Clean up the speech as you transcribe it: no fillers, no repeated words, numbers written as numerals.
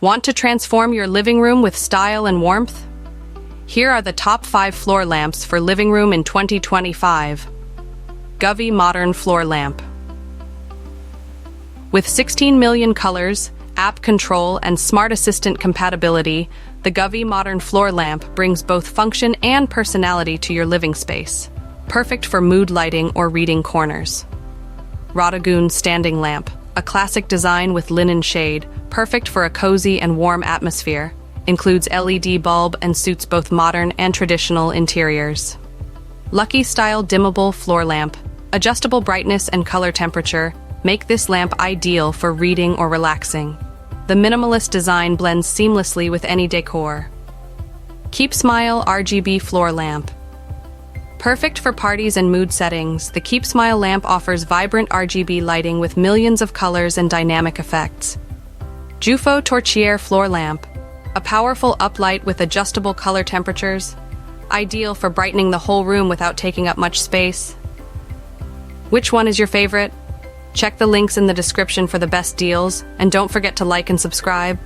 Want to transform your living room with style and warmth? Here are the top 5 floor lamps for living room in 2025. Govee Modern Floor Lamp. With 16 million colors, app control, and smart assistant compatibility, the Govee Modern Floor Lamp brings both function and personality to your living space. Perfect for mood lighting or reading corners. Radagoon Standing Lamp. A classic design with linen shade, perfect for a cozy and warm atmosphere. Includes LED bulb and suits both modern and traditional interiors. Lucky Style Dimmable Floor Lamp. Adjustable brightness and color temperature make this lamp ideal for reading or relaxing. The minimalist design blends seamlessly with any decor. Keep Smile RGB Floor Lamp. Perfect for parties and mood settings, the Keep Smile lamp offers vibrant RGB lighting with millions of colors and dynamic effects. Jufo Torchiere Floor Lamp. A powerful uplight with adjustable color temperatures, ideal for brightening the whole room without taking up much space. Which one is your favorite? Check the links in the description for the best deals, and don't forget to like and subscribe.